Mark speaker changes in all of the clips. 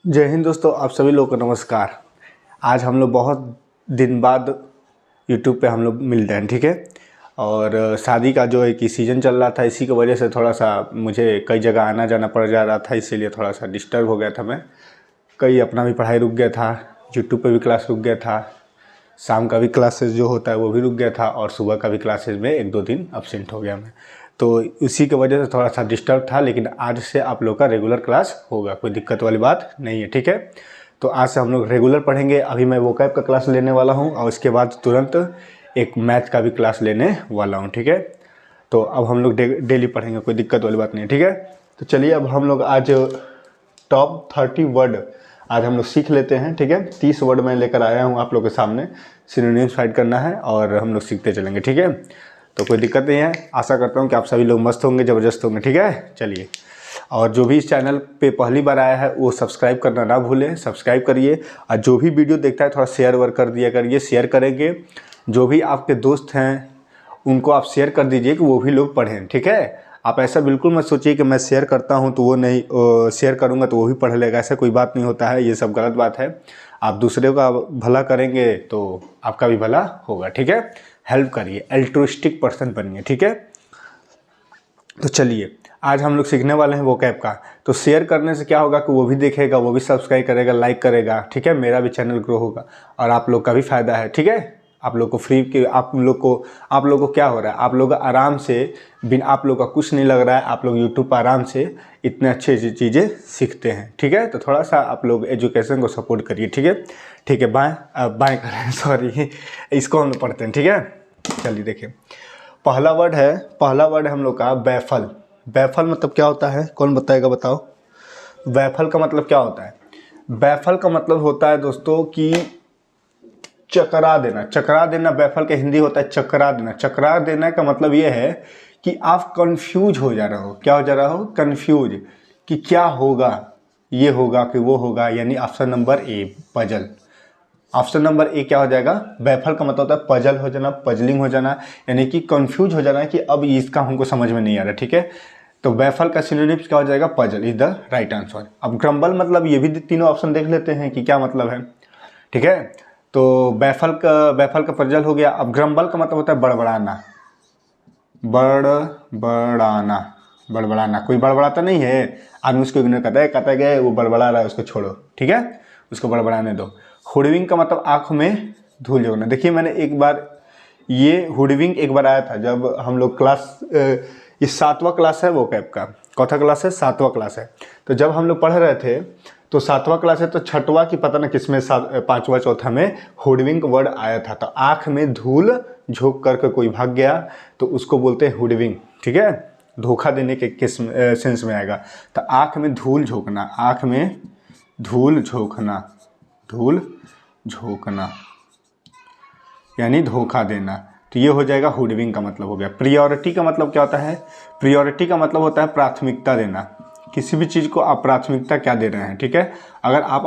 Speaker 1: जय हिंद दोस्तों, आप सभी लोग को नमस्कार। आज हम लोग बहुत दिन बाद YouTube पे हम लोग मिल रहे हैं, ठीक है। और शादी का जो है कि सीज़न चल रहा था, इसी की वजह से थोड़ा सा मुझे कई जगह आना जाना पड़ जा रहा था, इसीलिए थोड़ा सा डिस्टर्ब हो गया था मैं। कई अपना भी पढ़ाई रुक गया था, YouTube पे भी क्लास रुक गया था, शाम का भी क्लासेस जो होता है वो भी रुक गया था, और सुबह का भी क्लासेस में 1-2 दिन अब्सेंट हो गया मैं। तो इसी की वजह से थोड़ा सा डिस्टर्ब था, लेकिन आज से आप लोग का रेगुलर क्लास होगा, कोई दिक्कत वाली बात नहीं है, ठीक है। तो आज से हम लोग रेगुलर पढ़ेंगे। अभी मैं वोकैब का क्लास लेने वाला हूँ और उसके बाद तुरंत एक मैथ का भी क्लास लेने वाला हूँ, ठीक है। तो अब हम लोग डेली पढ़ेंगे, कोई दिक्कत वाली बात नहीं है, ठीक है। तो चलिए अब हम लोग आज टॉप 30 वर्ड आज हम लोग सीख लेते हैं, ठीक है। 30 वर्ड मैं लेकर आया हूँ आप लोग के सामने, सिनोनिम्स फाइंड करना है और हम लोग सीखते चलेंगे, ठीक है। तो कोई दिक्कत नहीं है, आशा करता हूँ कि आप सभी लोग मस्त होंगे, ज़बरदस्त होंगे, ठीक है। चलिए, और जो भी इस चैनल पे पहली बार आया है वो सब्सक्राइब करना ना भूलें, सब्सक्राइब करिए। और जो भी वीडियो देखता है थोड़ा शेयर वर्क कर दिया करिए, शेयर करेंगे। जो भी आपके दोस्त हैं उनको आप शेयर कर दीजिए कि वो भी लोग पढ़ें, ठीक है। आप ऐसा बिल्कुल मत सोचिए कि मैं शेयर करता हूँ तो वो नहीं, शेयर करूँगा तो वो भी पढ़ लेगा, ऐसा कोई बात नहीं होता है, ये सब गलत बात है। आप दूसरे का भला करेंगे तो आपका भी भला होगा, ठीक है। हेल्प करिए, एल्ट्रुइस्टिक पर्सन बनिए, ठीक है। तो चलिए, आज हम लोग सीखने वाले हैं वोकैब का। तो शेयर करने से क्या होगा कि वो भी देखेगा, वो भी सब्सक्राइब करेगा, लाइक करेगा, ठीक है। मेरा भी चैनल ग्रो होगा और आप लोग का भी फायदा है, ठीक है। आप लोग को फ्री के आप लोग को क्या हो रहा है, आप लोग आराम से, बिन आप लोग का कुछ नहीं लग रहा है, आप लोग यूट्यूब पर आराम से इतने अच्छी चीज़ें सीखते हैं, ठीक है। तो थोड़ा सा आप लोग एजुकेशन को सपोर्ट करिए, ठीक है। ठीक है, बाएँ करें सॉरी, इसको हम लोग पढ़ते हैं, ठीक है। चलिए देखिए, पहला वर्ड है हम लोग का बैफल। बैफल मतलब क्या होता है, कौन बताएगा, बताओ। बैफल का मतलब क्या होता है? बैफल का मतलब होता है दोस्तों कि चकरा देना। चकरा देना बैफल का हिंदी होता है चकरा देना। चकरा देना का मतलब ये है कि आप कंफ्यूज हो जा रहे हो। क्या हो जा रहा हो? कंफ्यूज, कि क्या होगा, ये होगा कि वो होगा, यानी option number A puzzle. Option number A क्या हो जाएगा? बैफल का मतलब होता है पजल हो जाना, पजलिंग हो जाना, यानी कि कंफ्यूज हो जाना कि अब इसका हमको समझ में नहीं आ रहा, ठीक है। तो बैफल का सिनोनिम्स क्या हो जाएगा? Puzzle is the right answer. अब ग्रम्बल मतलब ये भी तीनों ऑप्शन देख लेते हैं कि क्या मतलब है, ठीक है। तो बैफल का पजल हो गया। अब ग्रम्बल का मतलब होता है बड़बड़ाना। बड़बड़ाना, बड़बड़ाना, कोई बड़बड़ाता नहीं है, आदमी उसको इग्नोर कहता है कि वो बड़बड़ा रहा है, उसको छोड़ो, ठीक है, उसको बड़बड़ाने दो। हुडविंग का मतलब आँख में धूल झोंकना। देखिए, मैंने एक बार ये हुडविंग एक बार आया था जब हम लोग क्लास, ये 7वां क्लास है वोकैब का। कौथा क्लास है? 7वां क्लास है। तो जब हम लोग पढ़ रहे थे तो 7वां क्लास है, तो 6वां की पता ना किसमें 5वां चौथा में हुडविंग वर्ड आया था। तो आँख में धूल झोंक करके कोई भाग गया तो उसको बोलते हैं हुडविंग, ठीक है। धोखा देने के किस्म सेंस में आएगा। तो आँख में धूल झोंकना, आँख में धूल झोंकना, धूल झोंकना यानी धोखा देना। तो ये हो जाएगा हुडविंग का मतलब हो गया। प्रियोरिटी का मतलब क्या होता है? प्रियोरिटी का मतलब होता है प्राथमिकता देना। किसी भी चीज़ को आप प्राथमिकता क्या दे रहे हैं, ठीक है। अगर आप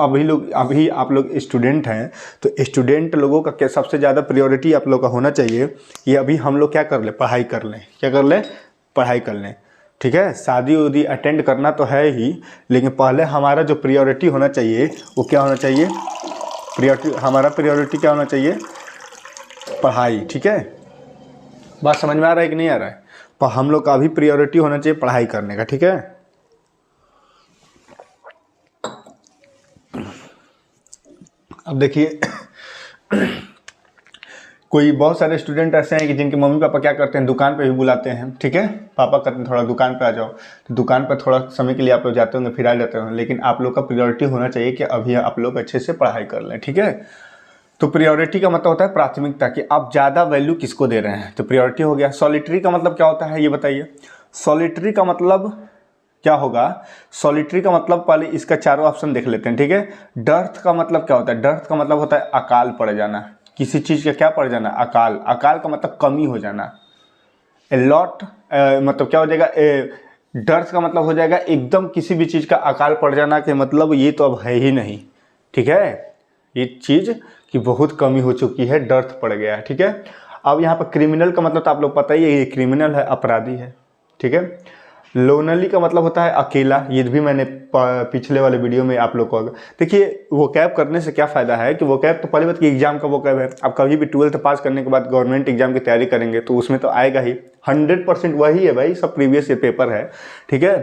Speaker 1: अभी आप लोग स्टूडेंट हैं तो स्टूडेंट लोगों का क्या सबसे ज़्यादा प्रियोरिटी आप लोग का होना चाहिए कि अभी हम लोग क्या कर लें, पढ़ाई कर लें। क्या कर लें? पढ़ाई कर लें, ठीक है। शादी उदी अटेंड करना तो है ही, लेकिन पहले हमारा जो प्रियोरिटी होना चाहिए वो क्या होना चाहिए? हमारा प्रियोरिटी क्या होना चाहिए? पढ़ाई, ठीक है। बात समझ में आ रहा है कि नहीं आ रहा है? पर हम लोग का भी प्रियोरिटी होना चाहिए पढ़ाई करने का, ठीक है। अब देखिए कोई बहुत सारे स्टूडेंट ऐसे हैं कि जिनके मम्मी पापा क्या करते हैं, दुकान पे भी बुलाते हैं, ठीक है। पापा कहते हैं थोड़ा दुकान पे आ जाओ, तो दुकान पर थोड़ा समय के लिए आप लोग जाते होंगे, फिर आ जाते होंगे, लेकिन आप लोग का प्रियोरिटी होना चाहिए कि अभी आप लोग अच्छे से पढ़ाई कर लें, ठीक है। तो प्रियोरिटी का मतलब होता है प्राथमिकता, कि आप ज़्यादा वैल्यू किसको दे रहे हैं, तो प्रियोरिटी हो गया। सॉलिटरी का मतलब क्या होता है ये बताइए। सॉलिटरी का मतलब क्या होगा? सॉलिटरी का मतलब पहले इसका चारों ऑप्शन देख लेते हैं, ठीक है। डर्थ का मतलब क्या होता है? डर्थ का मतलब होता है अकाल पड़ जाना। किसी चीज़ का क्या पड़ जाना? अकाल। अकाल का मतलब कमी हो जाना। ए लॉट मतलब क्या हो जाएगा? डर्थ का मतलब हो जाएगा एकदम किसी भी चीज़ का अकाल पड़ जाना, के मतलब ये तो अब है ही नहीं, ठीक है। ये चीज़ की बहुत कमी हो चुकी है, डर्थ पड़ गया है, ठीक है। अब यहाँ पर क्रिमिनल का मतलब तो आप लोग पता ही है, ये क्रिमिनल है, अपराधी है, ठीक है। लोनली का मतलब होता है अकेला, ये भी मैंने पिछले वाले वीडियो में आप लोग को देखिए। वो कैब करने से क्या फ़ायदा है कि वो कैब तो पहले बात कि एग्जाम का वो कैब है। आप कभी भी 12th पास करने के बाद गवर्नमेंट एग्जाम की तैयारी करेंगे तो उसमें तो आएगा ही, 100% वही है भाई, सब प्रीवियस ईयर पेपर है, ठीक है।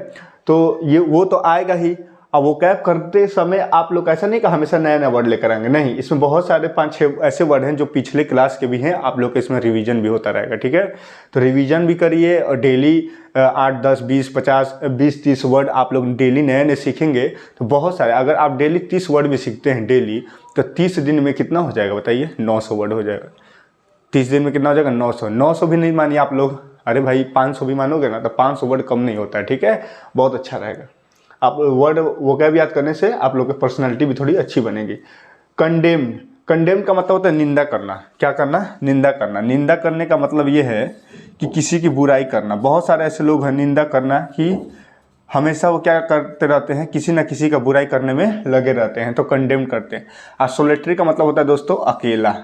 Speaker 1: तो ये वो तो आएगा ही। अब वो कैब करते समय आप लोग ऐसा नहीं कि हमेशा नया नया वर्ड लेकर आएंगे, नहीं, इसमें बहुत सारे 5-6 ऐसे वर्ड हैं जो पिछले क्लास के भी हैं, आप लोग के इसमें रिवीजन भी होता रहेगा, ठीक है। तो रिवीजन भी करिए और डेली 8, 10, 20, 50, 20, 30 वर्ड आप लोग डेली नए नए सीखेंगे तो बहुत सारे, अगर आप डेली 30 वर्ड भी सीखते हैं डेली, तो 30 दिन में कितना हो जाएगा बताइए, 900 वर्ड हो जाएगा। 30 दिन में कितना हो जाएगा, 900 भी नहीं मानिए आप लोग, अरे भाई 500 भी मानोगे ना तो 500 वर्ड कम नहीं होता है, ठीक है। बहुत अच्छा रहेगा। आप वर्ड वोकैब याद करने से आप लोग की पर्सनालिटी भी थोड़ी अच्छी बनेगी। कंडेम, कंडेम का मतलब होता है निंदा करना। क्या करना, निंदा करना। निंदा करने का मतलब ये है कि किसी की बुराई करना। बहुत सारे ऐसे लोग हैं निंदा करना कि हमेशा वो क्या करते रहते हैं, किसी ना किसी का बुराई करने में लगे रहते हैं, तो कंडेम करते हैं। और सोलेटरी का मतलब होता है दोस्तों अकेला,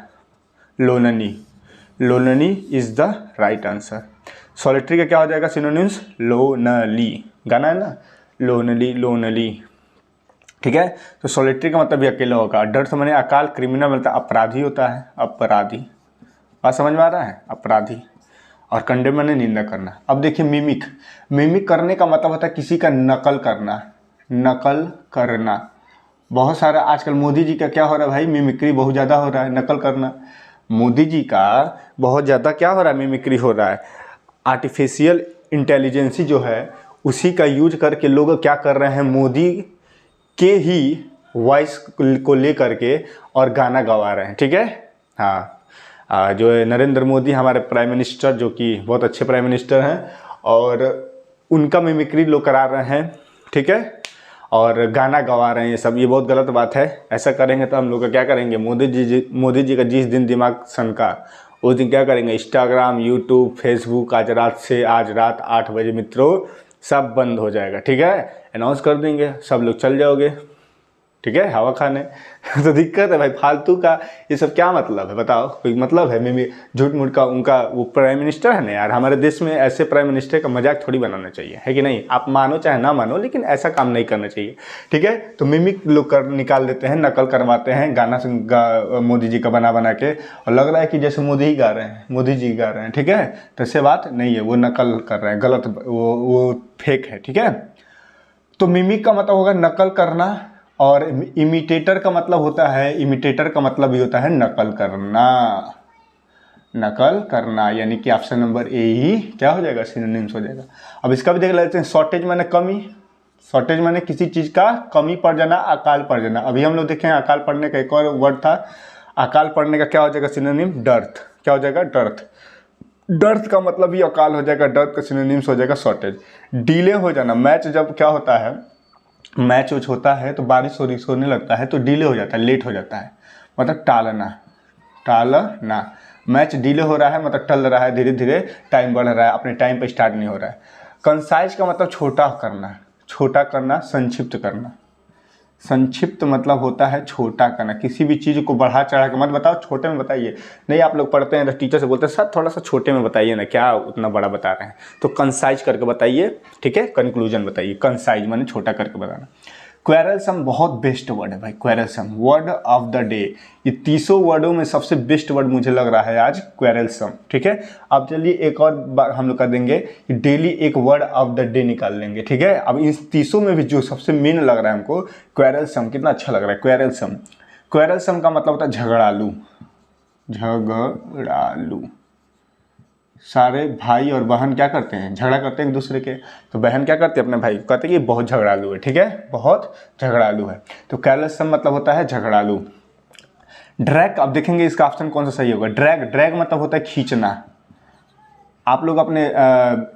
Speaker 1: lonely. Lonely is the right answer. Solitary का क्या हो जाएगा सिनोनिम्स, लोनली, गाना है ना, लोनली लोनली, ठीक है। तो सोलिटरी का मतलब भी अकेला होगा। डर से मैंने अकाल, क्रिमिनल मतलब अपराधी होता है, अपराधी, बात समझ में आ रहा है, अपराधी। और कंडेम मैंने निंदा करना। अब देखिए मिमिक, मिमिक करने का मतलब होता है किसी का नकल करना, नकल करना। बहुत सारा आजकल मोदी जी का क्या हो रहा है भाई, मिमिक्री बहुत ज़्यादा हो रहा है, नकल करना। मोदी जी का बहुत ज़्यादा क्या हो रहा है, मिमिक्री हो रहा है। आर्टिफिशियल इंटेलिजेंसी जो है उसी का यूज करके लोग क्या कर रहे हैं, मोदी के ही वॉइस को लेकर के और गाना गवा रहे हैं, ठीक है। हाँ, जो है नरेंद्र मोदी हमारे प्राइम मिनिस्टर, जो कि बहुत अच्छे प्राइम मिनिस्टर हैं, और उनका मिमिक्री लोग करा रहे हैं, ठीक है, और गाना गवा रहे हैं। ये सब ये बहुत गलत बात है। ऐसा करेंगे तो हम लोग का क्या करेंगे, मोदी जी का जिस दिन दिमाग सनका उस दिन क्या करेंगे, इंस्टाग्राम, यूट्यूब, फेसबुक आज रात 8 बजे मित्रों सब बंद हो जाएगा, ठीक है। अनाउंस कर देंगे, सब लोग चल जाओगे, ठीक है, हवा खाने। तो दिक्कत है भाई, फालतू का ये सब क्या मतलब है बताओ, कोई मतलब है। मैं झूठ मूठ का, उनका वो प्राइम मिनिस्टर है ना यार, हमारे देश में ऐसे प्राइम मिनिस्टर का मजाक थोड़ी बनाना चाहिए, है कि नहीं। आप मानो चाहे ना मानो, लेकिन ऐसा काम नहीं करना चाहिए, ठीक है। तो मिमिक लोग निकाल देते हैं, नकल करवाते हैं गाना से, मोदी जी का बना के, और लग रहा है कि जैसे मोदी ही गा रहे हैं, मोदी जी गा रहे हैं, ठीक है। तो ऐसे बात नहीं है, वो नकल कर रहे हैं, गलत, वो फेक है, ठीक है। तो मिमिक का मतलब होगा नकल करना, और इमिटेटर का मतलब होता है, इमिटेटर का मतलब भी होता है नकल करना, नकल करना, यानी कि ऑप्शन नंबर ए ही क्या हो जाएगा, सिनोनिम्स हो जाएगा। अब इसका भी देख लेते हैं। शॉर्टेज माने कमी, शॉर्टेज माने किसी चीज़ का कमी पड़ जाना, अकाल पड़ जाना। अभी हम लोग देखें अकाल पड़ने का एक और वर्ड था, अकाल पड़ने का क्या हो जाएगा सिनोनिम, डर्थ। क्या हो जाएगा, डर्थ। डर्थ का मतलब ही अकाल हो जाएगा, डर्थ का सिनोनिम्स हो जाएगा शॉर्टेज। डिले हो जाना, मैच जब क्या होता है, मैच उच होता है तो बारिश होने लगता है तो डिले हो जाता है, लेट हो जाता है, मतलब टालना, टालना। मैच डिले हो रहा है मतलब टल रहा है, धीरे धीरे टाइम बढ़ रहा है, अपने टाइम पे स्टार्ट नहीं हो रहा है। कंसाइज का मतलब छोटा करना, छोटा करना, संक्षिप्त करना। संक्षिप्त मतलब होता है छोटा करना, किसी भी चीज़ को बढ़ा चढ़ा के मत बताओ, छोटे में बताइए। नहीं आप लोग पढ़ते हैं तो टीचर से बोलते हैं सर थोड़ा सा छोटे में बताइए ना, क्या उतना बड़ा बता रहे हैं, तो कंसाइज करके बताइए, ठीक है, कंक्लूजन बताइए। कंसाइज माने छोटा करके बताना। क्वेरलसम बहुत बेस्ट वर्ड है भाई, क्वेरलसम वर्ड ऑफ द डे। ये 30 वर्डों में सबसे बेस्ट वर्ड मुझे लग रहा है आज क्वेरलसम, ठीक है। अब चलिए एक और बार हम लोग कर देंगे, डेली एक वर्ड ऑफ द डे निकाल लेंगे, ठीक है। अब इन 30 में भी जो सबसे मेन लग रहा है हमको क्वेरलसम, कितना अच्छा लग रहा है क्वेरलसम। क्वेरलसम का मतलब होता है झगड़ालू, झगड़ालू। सारे भाई और बहन क्या करते हैं, झगड़ा करते हैं एक दूसरे के, तो बहन क्या करती है अपने भाई को कहते हैं कि बहुत झगड़ालू है, ठीक है, बहुत झगड़ालू है। तो क्वेरलसम मतलब होता है झगड़ालू। ड्रैग, अब देखेंगे इसका ऑप्शन कौन सा सही होगा। ड्रैग, ड्रैग मतलब होता है खींचना। आप लोग अपने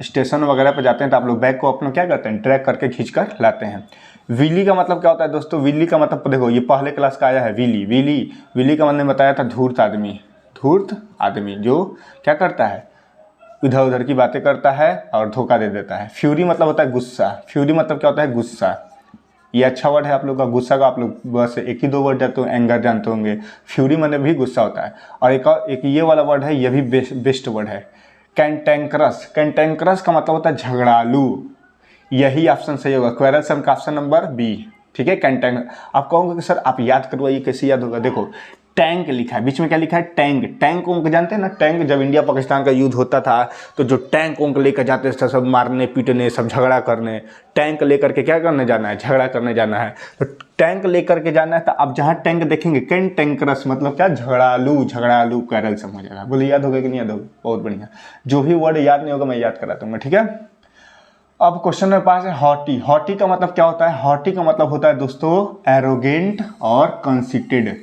Speaker 1: स्टेशन वगैरह पर जाते हैं तो आप लोग बैग को अपना क्या करते हैं, ड्रैग करके खींच कर लाते हैं। विली का मतलब क्या होता है दोस्तों, विली का मतलब देखो ये पहले क्लास का आया है, विली। विली, विली का मैंने बताया था धूर्त आदमी, धूर्त आदमी जो क्या करता है, इधर उधर की बातें करता है और धोखा दे देता है। फ्यूरी मतलब होता है गुस्सा, फ्यूरी मतलब क्या होता है, गुस्सा। ये अच्छा वर्ड है आप लोग का, गुस्सा का आप लोग बस एक ही 2 वर्ड जानते हो, एंगर जानते होंगे, फ्यूरी मतलब भी गुस्सा होता है। और एक ये वाला वर्ड है, ये भी बेस्ट वर्ड है, कैंटेंकरस। कैंटेंकरस का मतलब होता है झगड़ालू, यही ऑप्शन सही होगा, क्वेरलसम का ऑप्शन नंबर बी। ठीक है, कैंटैंग। आप कहोगे कि सर आप याद करवाइए, कैसे याद होगा? देखो टैंक लिखा है, बीच में क्या लिखा है? टैंक। टैंक उनको जानते हैं ना? टैंक जब इंडिया पाकिस्तान का युद्ध होता था तो जो टैंक उनको लेकर जाते थे सब मारने पीटने, सब झगड़ा करने। टैंक लेकर के क्या करने जाना है? झगड़ा करने जाना है। तो टैंक लेकर के जाना है, तो अब जहाँ टैंक देखेंगे कैंटेंकरस मतलब क्या? झगड़ालू। झगड़ालू कैरलसम हो जाएगा। बोले याद होगा कि नहीं याद होगा? बहुत बढ़िया। जो भी वर्ड याद नहीं होगा मैं याद करा दूंगा। ठीक है, अब क्वेश्चन नंबर 5 है हॉटी। हॉटी का मतलब क्या होता है? हॉटी का मतलब होता है दोस्तों एरोगेंट और कंसिटेड।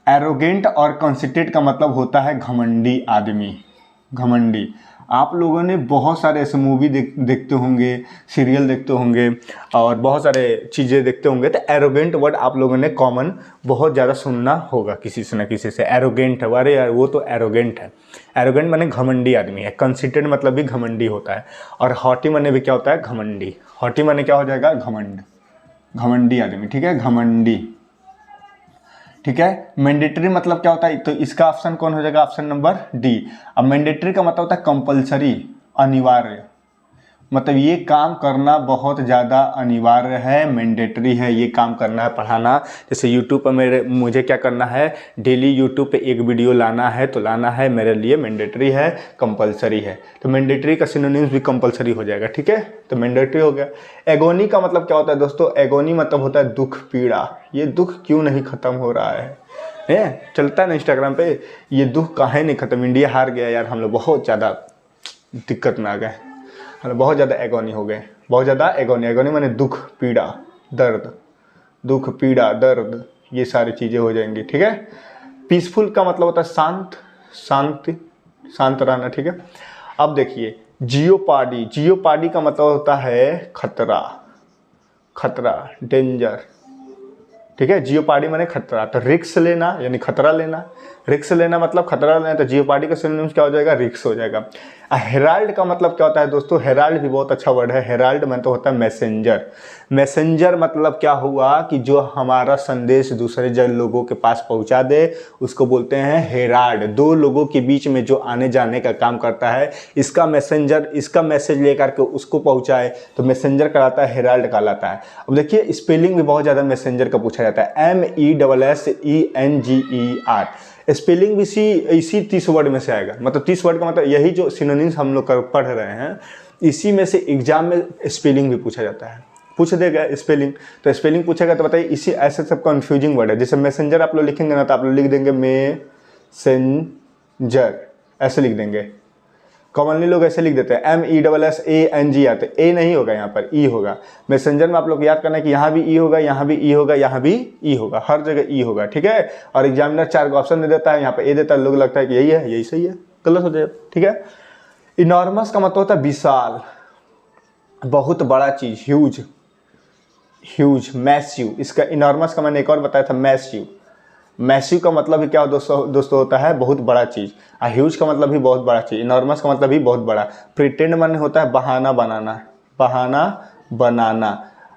Speaker 1: एरोगेंट और कंसिटेड का मतलब होता है घमंडी आदमी। घमंडी। आप लोगों ने बहुत सारे ऐसे मूवी देखते होंगे, सीरियल देखते होंगे और बहुत सारे चीज़ें देखते होंगे, तो एरोगेंट वर्ड आप लोगों ने कॉमन बहुत ज़्यादा सुनना होगा किसी से ना किसी से। एरोगेंट है, अरे यार वो तो एरोगेंट है। एरोगेंट माने घमंडी आदमी है। कंसिटेड मतलब भी घमंडी होता है। और हॉटी माने भी क्या होता है? घमंडी। हॉटी माने क्या हो जाएगा? घमंड। घमंडी आदमी। ठीक है, घमंडी। ठीक है, मैंडेटरी मतलब क्या होता है? तो इसका ऑप्शन कौन हो जाएगा? Option number D. अब मैंडेटरी का मतलब होता है कंपलसरी, अनिवार्य। मतलब ये काम करना बहुत ज़्यादा अनिवार्य है, मैंडेटरी है, ये काम करना है, पढ़ाना। जैसे यूट्यूब पर मुझे क्या करना है? डेली यूट्यूब पे एक वीडियो लाना है, तो लाना है, मेरे लिए मैंडेटरी है, कंपलसरी है। तो मैंडेटरी का सिनोनिम्स भी कंपलसरी हो जाएगा। ठीक है, तो मैंडेटरी हो गया। एगोनी का मतलब क्या होता है दोस्तों? एगोनी मतलब होता है दुख, पीड़ा। ये दुख क्यों नहीं ख़त्म हो रहा है? चलता है ना इंस्टाग्राम पे, ये दुख काहे नहीं ख़त्म? इंडिया हार गया यार, हम लोग बहुत ज़्यादा दिक्कत में आ गए, हम बहुत ज़्यादा एगोनी हो गए, बहुत ज़्यादा एगोनी। एगोनी माने दुख, पीड़ा, दर्द। दुख, पीड़ा, दर्द, ये सारी चीज़ें हो जाएंगी। ठीक है, पीसफुल का मतलब होता है शांत, शांति, शांत रहना। ठीक है, अब देखिए जियोपाडी। जियोपाडी का मतलब होता है खतरा, खतरा, डेंजर। ठीक है, जियोपाडी माने खतरा। तो रिक्स लेना यानी खतरा लेना। रिक्स लेना मतलब खतरा लेना, तो जियोपाडी का सिनोनिम्स क्या हो जाएगा? रिक्स हो जाएगा। हेराल्ड का मतलब क्या होता है दोस्तों? हेराल्ड भी बहुत अच्छा वर्ड है। हेराल्ड मतलब तो होता है मैसेंजर। मैसेंजर मतलब क्या हुआ कि जो हमारा संदेश दूसरे जन लोगों के पास पहुंचा दे, उसको बोलते हैं हेराल्ड। दो लोगों के बीच में जो आने जाने का काम करता है, इसका मैसेंजर, इसका मैसेज लेकर के उसको पहुंचाए तो मैसेंजर कहलाता है, हेराल्ड कहलाता है। अब देखिए स्पेलिंग भी बहुत ज़्यादा मैसेंजर का पूछा जाता है। MESSENGER। स्पेलिंग भी इसी 30 वर्ड में से आएगा। मतलब 30 वर्ड का मतलब यही जो सिनोनिम्स हम लोग पढ़ रहे हैं, इसी में से एग्जाम में स्पेलिंग भी पूछा जाता है। पूछ देगा स्पेलिंग, तो स्पेलिंग पूछेगा तो बताइए इसी ऐसे सब कंफ्यूजिंग वर्ड है। जैसे मैसेंजर आप लोग लिखेंगे ना, तो आप लोग लिख देंगे मैसेंजर, ऐसे लिख देंगे। कॉमनली लोग ऐसे लिख देते हैं MESSANGR, तो ए नहीं होगा, यहाँ पर ई होगा। मैसेंजर में आप लोग याद करना है कि यहाँ भी ई होगा, यहाँ भी ई होगा, यहाँ भी ई होगा, हर जगह ई होगा। ठीक है, और एग्जामिनर 4 को ऑप्शन दे देता है, यहाँ पर ए देता है, लोग लगता है कि यही है, यही सही है, गलत हो जाएगा। ठीक है, इनॉर्मस का मतलब होता है विशाल, बहुत बड़ा चीज़, ह्यूज, ह्यूज, मैसिव। इसका इनॉर्मस का मैंने एक और बताया था, मैसिव। मैसिव का मतलब भी क्या दोस्तों होता है? बहुत बड़ा चीज़। और ह्यूज का मतलब भी बहुत बड़ा चीज़। इनॉर्मस का मतलब भी बहुत बड़ा। प्रिटेंड माने होता है बहाना बनाना, बहाना बनाना।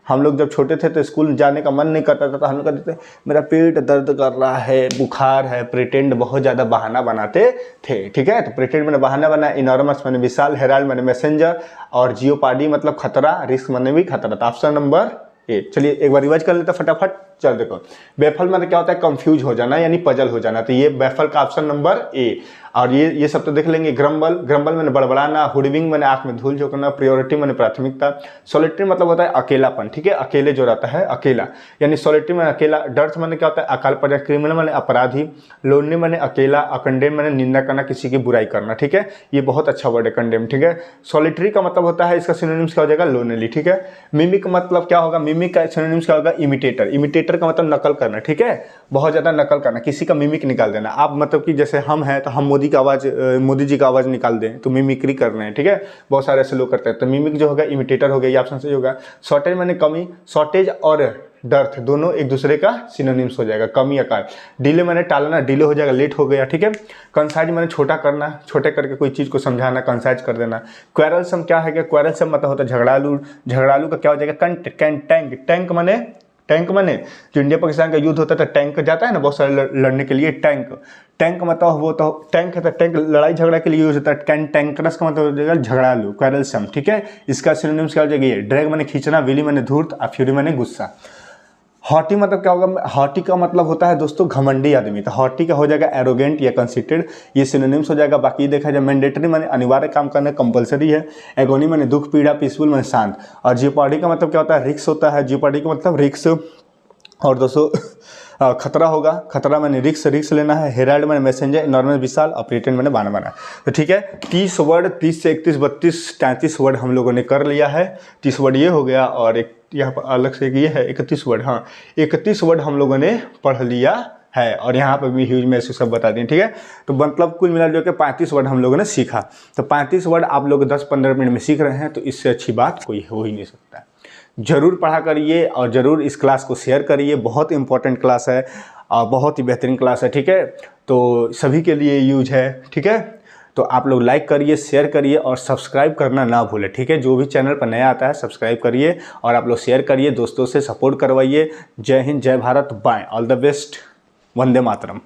Speaker 1: हम लोग जब छोटे थे तो स्कूल जाने का मन नहीं करता था, तो हम लोग कहते थे मेरा पेट दर्द कर रहा है, बुखार है। प्रिटेंड बहुत ज़्यादा बहाना बनाते थे। ठीक है, तो प्रिटेंड मैंने बहाना बनाया, इनॉर्मस मैंने विशाल, हेराल्ड मैंने मैसेंजर, और जियोपाडी मतलब खतरा, रिस्क मैंने भी खतरा। तो ऑप्शन नंबर ए। चलिए एक बार रिवाइज कर लेते हैं फटाफट। चल देखो, बैफल मतलब क्या होता है? कंफ्यूज हो जाना यानी पजल हो जाना, तो ये बैफल का ऑप्शन नंबर ए। और ये सब तो देख लेंगे। ग्रम्बल, ग्रम्बल मैंने बड़बड़ाना। हुडविंग मैंने आंख में धूल झोंकना। प्रायोरिटी मैंने प्राथमिकता। सॉलिटरी मतलब होता है अकेलापन। ठीक है, अकेले जो रहता है, अकेला यानी सॉलिटरी में अकेला। डर्थ मैंने क्या होता है? अकाल पड़ा। क्रिमिनल मैंने अपराधी। लोनली मैंने अकेला। कंडेम मैंने निंदा करना, किसी की बुराई करना। ठीक है, ये बहुत अच्छा वर्ड है कंडेम। ठीक है, सॉलिटरी का मतलब होता है, इसका सिनोनिम्स क्या हो जाएगा? लोनली। ठीक है, मिमिक मतलब क्या होगा? मिमिक का सिनोनिम्स क्या होगा? इमिटेटर। इमिटेटर का मतलब नकल करना। ठीक है, बहुत ज़्यादा नकल करना, किसी का मिमिक निकाल देना। आप मतलब कि जैसे हम हैं तो हम मोदी का आवाज़, मोदी जी का आवाज़ निकाल दें तो मिमिक्री कर रहे हैं। ठीक है, बहुत सारे ऐसे लोग करते हैं। तो मिमिक जो होगा इमिटेटर हो गया, ये ऑप्शन सही होगा। शॉर्टेज मैंने कमी। शॉर्टेज और डर्थ दोनों एक दूसरे का सिनोनिम्स हो जाएगा, कमी आकार। डिले मैंने टालना, डिले हो जाएगा, लेट हो गया। ठीक है, कंसाइज मैंने छोटा करना, छोटे करके कोई चीज़ को समझाना, कंसाइज कर देना। क्वेरलसम क्या है? क्या क्वेरलसम मतलब होता है झगड़ालू। झगड़ालू का क्या हो जाएगा? टैंक। टैंक मैंने टैंक माने जो इंडिया पाकिस्तान का युद्ध होता था, टैंक जाता है ना बहुत सारे लड़ने के लिए, टैंक। टैंक मतलब वो तो टैंक है, तो टैंक लड़ाई झगड़ा के लिए यूज होता है। टैंकरस का मतलब हो जाएगा झगड़ालू, क्वेरलसम, ठीक है। इसका सिनोनिम्स क्या हो जाएगा, ये ड्रैग माने खींचना, विली माने धूर्त, और फ्यूरी माने गुस्सा। हॉटी मतलब क्या होगा, हॉटी का मतलब होता है दोस्तों घमंडी आदमी, तो हॉटी का हो जाएगा एरोगेंट या कंसिटेड, ये सिनोनिम्स हो जाएगा। बाकी देखा जाए मैंडेटरी माने अनिवार्य काम करना, कंपलसरी है। एगोनी माने दुख पीड़ा, पीसफुल माने शांत। और जियोपार्डी का मतलब क्या होता है, रिक्स होता है। जियोपार्डी का मतलब रिक्स। और दोस्तों खतरा होगा, खतरा मैंने रिक्स लेना है। हेराल्ड मैंने मैसेंजर, नॉर्मल विशाल, और प्रिटेंड मैंने बाना बना। तो ठीक है, 30 वर्ड, 30 से 31, 32, 33 वर्ड हम लोगों ने कर लिया है। 30 वर्ड ये हो गया, और एक यहाँ पर अलग से एक ये है 31 वर्ड, हाँ 31 वर्ड हम लोगों ने पढ़ लिया है। और यहाँ पर भी ह्यूज में ऐसे सब बता दें, ठीक है। तो मतलब कुल मिला जो कि 35 वर्ड हम लोगों ने सीखा। तो 35 वर्ड आप लोग 10-15 मिनट में सीख रहे हैं, तो इससे अच्छी बात कोई हो ही नहीं सकता। जरूर पढ़ा करिए और ज़रूर इस क्लास को शेयर करिए, बहुत इंपॉर्टेंट क्लास है और बहुत ही बेहतरीन क्लास है, ठीक है। तो सभी के लिए यूज है, ठीक है। तो आप लोग लाइक करिए, शेयर करिए और सब्सक्राइब करना ना भूलें, ठीक है। जो भी चैनल पर नया आता है सब्सक्राइब करिए और आप लोग शेयर करिए, दोस्तों से सपोर्ट करवाइए। जय हिंद, जय Bharat, bye, all the best, वंदे मातरम।